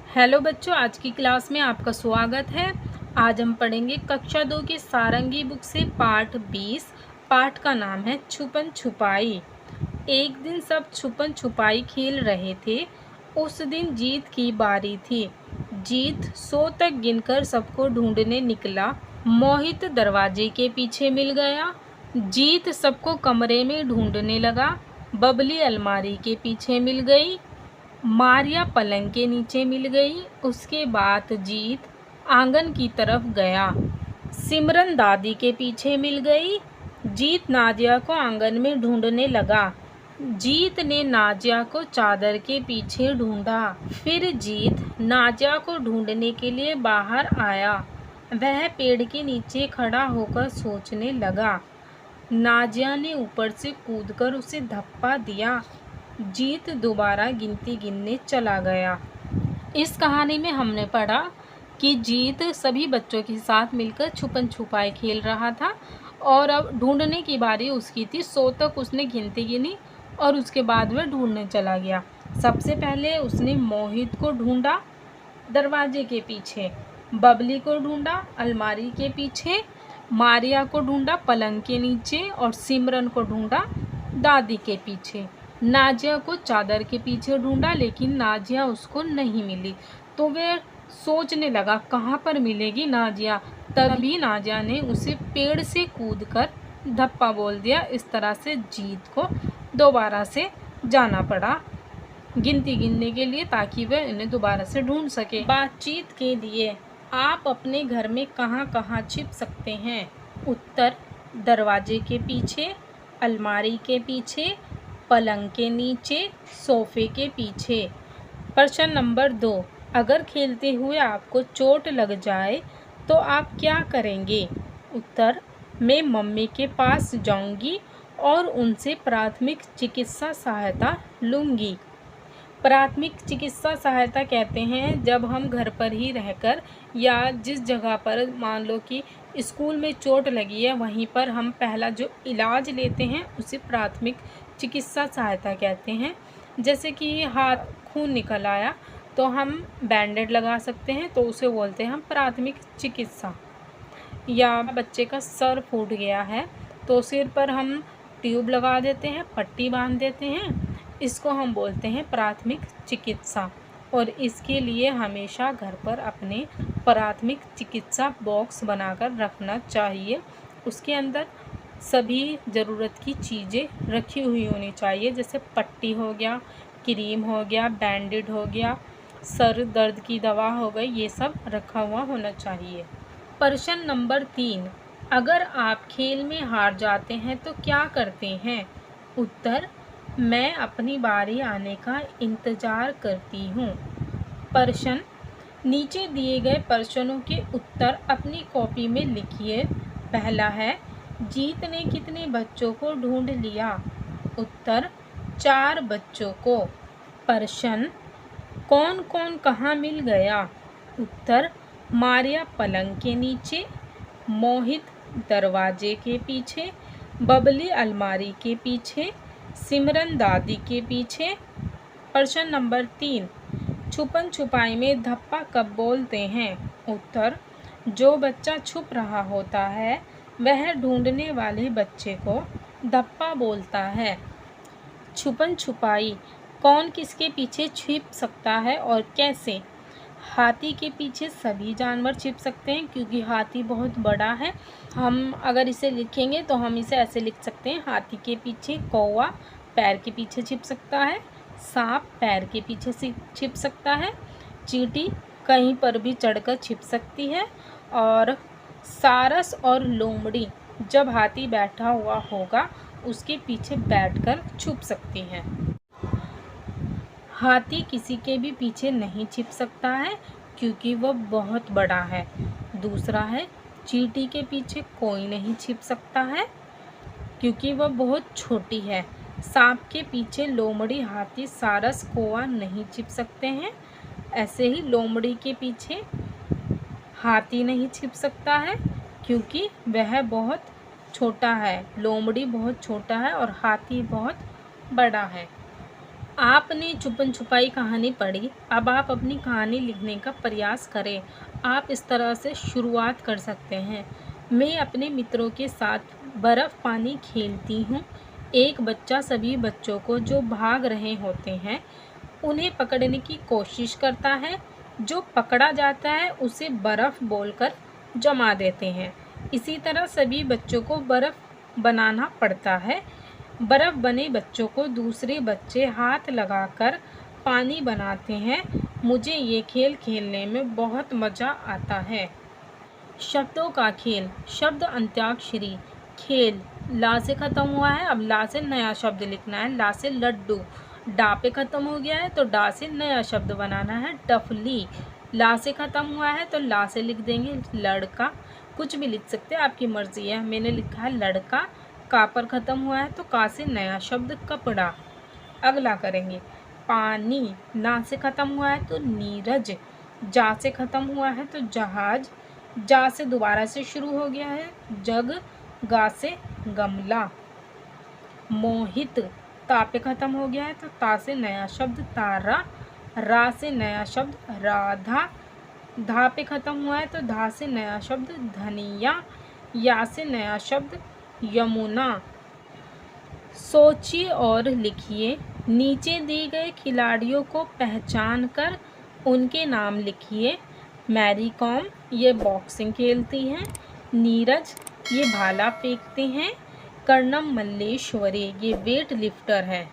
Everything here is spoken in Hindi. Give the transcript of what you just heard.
हेलो बच्चों, आज की क्लास में आपका स्वागत है। आज हम पढ़ेंगे कक्षा 2 की सारंगी बुक से पाठ 20। पाठ का नाम है छुपन छुपाई। एक दिन सब छुपन छुपाई खेल रहे थे। उस दिन जीत की बारी थी। जीत 100 तक गिनकर सबको ढूंढने निकला। मोहित दरवाजे के पीछे मिल गया। जीत सबको कमरे में ढूंढने लगा। बबली अलमारी के पीछे मिल गई। मारिया पलंग के नीचे मिल गई। उसके बाद जीत आंगन की तरफ गया। सिमरन दादी के पीछे मिल गई। जीत नाजिया को आंगन में ढूंढने लगा। जीत ने नाजिया को चादर के पीछे ढूंढा। फिर जीत नाजिया को ढूंढने के लिए बाहर आया। वह पेड़ के नीचे खड़ा होकर सोचने लगा। नाजिया ने ऊपर से कूदकर उसे धप्पा दिया। जीत दोबारा गिनती गिनने चला गया। इस कहानी में हमने पढ़ा कि जीत सभी बच्चों के साथ मिलकर छुपन छुपाई खेल रहा था और अब ढूंढने की बारी उसकी थी। 100 तक उसने गिनती गिनी और उसके बाद वह ढूंढने चला गया। सबसे पहले उसने मोहित को ढूंढा दरवाजे के पीछे, बबली को ढूंढा अलमारी के पीछे, मारिया को ढूंढा पलंग के नीचे और सिमरन को ढूंढा दादी के पीछे। नाजिया को चादर के पीछे ढूंढा, लेकिन नाजिया उसको नहीं मिली। तो वह सोचने लगा कहाँ पर मिलेगी नाजिया। तभी नाजिया ने उसे पेड़ से कूदकर धप्पा बोल दिया। इस तरह से जीत को दोबारा से जाना पड़ा गिनती गिनने के लिए, ताकि वह इन्हें दोबारा से ढूंढ सके। बातचीत के लिए आप अपने घर में कहाँ कहाँ छिप सकते हैं? उत्तर: दरवाजे के पीछे, अलमारी के पीछे, पलंग के नीचे, सोफे के पीछे। प्रश्न नंबर 2, अगर खेलते हुए आपको चोट लग जाए तो आप क्या करेंगे? उत्तर: मैं मम्मी के पास जाऊंगी और उनसे प्राथमिक चिकित्सा सहायता लूंगी। प्राथमिक चिकित्सा सहायता कहते हैं जब हम घर पर ही रहकर या जिस जगह पर मान लो कि स्कूल में चोट लगी है वहीं पर हम पहला जो इलाज लेते हैं उसे प्राथमिक चिकित्सा सहायता कहते हैं। जैसे कि हाथ खून निकल आया तो हम बैंडेड लगा सकते हैं, तो उसे बोलते हैं हम प्राथमिक चिकित्सा। या बच्चे का सर फूट गया है तो सिर पर हम ट्यूब लगा देते हैं, पट्टी बांध देते हैं, इसको हम बोलते हैं प्राथमिक चिकित्सा। और इसके लिए हमेशा घर पर अपने प्राथमिक चिकित्सा बॉक्स बनाकर रखना चाहिए। उसके अंदर सभी ज़रूरत की चीज़ें रखी हुई होनी चाहिए, जैसे पट्टी हो गया, क्रीम हो गया, बैंडेड हो गया, सर दर्द की दवा हो गई, ये सब रखा हुआ होना चाहिए। प्रश्न नंबर 3, अगर आप खेल में हार जाते हैं तो क्या करते हैं? उत्तर: मैं अपनी बारी आने का इंतज़ार करती हूँ। प्रश्न: नीचे दिए गए प्रश्नों के उत्तर अपनी कॉपी में लिखिए। पहला है, जीत ने कितने बच्चों को ढूंढ लिया? उत्तर: 4 बच्चों को। प्रश्न: कौन कौन कहाँ मिल गया? उत्तर: मारिया पलंग के नीचे, मोहित दरवाजे के पीछे, बबली अलमारी के पीछे, सिमरन दादी के पीछे। प्रश्न नंबर 3, छुपन छुपाई में धप्पा कब बोलते हैं? उत्तर: जो बच्चा छुप रहा होता है वह ढूंढने वाले बच्चे को धप्पा बोलता है। छुपन छुपाई कौन किसके पीछे छिप सकता है और कैसे? हाथी के पीछे सभी जानवर छिप सकते हैं क्योंकि हाथी बहुत बड़ा है। हम अगर इसे लिखेंगे तो हम इसे ऐसे लिख सकते हैं, हाथी के पीछे कौवा पैर के पीछे छिप सकता है, सांप पैर के पीछे से छिप सकता है, चींटी कहीं पर भी चढ़कर छिप सकती है, और सारस और लोमड़ी जब हाथी बैठा हुआ होगा उसके पीछे बैठकर छुप सकती हैं। हाथी किसी के भी पीछे नहीं छिप सकता है क्योंकि वह बहुत बड़ा है। दूसरा है, चींटी के पीछे कोई नहीं छिप सकता है क्योंकि वह बहुत छोटी है। सांप के पीछे लोमड़ी, हाथी, सारस, कौवा नहीं छिप सकते हैं। ऐसे ही लोमड़ी के पीछे हाथी नहीं छिप सकता है क्योंकि वह बहुत छोटा है। लोमड़ी बहुत छोटा है और हाथी बहुत बड़ा है। आपने छुपन छुपाई कहानी पढ़ी, अब आप अपनी कहानी लिखने का प्रयास करें। आप इस तरह से शुरुआत कर सकते हैं। मैं अपने मित्रों के साथ बर्फ़ पानी खेलती हूँ। एक बच्चा सभी बच्चों को जो भाग रहे होते हैं उन्हें पकड़ने की कोशिश करता है। जो पकड़ा जाता है उसे बर्फ़ बोलकर जमा देते हैं। इसी तरह सभी बच्चों को बर्फ़ बनाना पड़ता है। बर्फ़ बने बच्चों को दूसरे बच्चे हाथ लगाकर पानी बनाते हैं। मुझे ये खेल खेलने में बहुत मज़ा आता है। शब्दों का खेल। शब्द अंत्याक्षरी। खेल, ला से ख़त्म हुआ है, अब ला से नया शब्द लिखना है। ला से लड्डू। डा पे ख़त्म हो गया है तो डा से नया शब्द बनाना है। डफली। ला से ख़त्म हुआ है तो ला से लिख देंगे लड़का। कुछ भी लिख सकते हैं, आपकी मर्ज़ी है। मैंने लिखा है लड़का। का पर ख़त्म हुआ है तो का से नया शब्द कपड़ा। अगला करेंगे पानी। ना से ख़त्म हुआ है तो नीरज। जा से ख़त्म हुआ है तो जहाज। जा से दोबारा से शुरू हो गया है जग। गा से गमला। मोहित। ता पे ख़त्म हो गया है तो ता से नया शब्द तारा। रा से नया शब्द राधा। धा पे ख़त्म हुआ है तो धा से नया शब्द धनिया। या से नया शब्द यमुना। सोचिए और लिखिए। नीचे दिए गए खिलाड़ियों को पहचान कर उनके नाम लिखिए। मैरी कॉम ये बॉक्सिंग खेलती हैं। नीरज ये भाला फेंकते हैं। कर्णम मल्लेश्वरी ये वेट लिफ्टर है।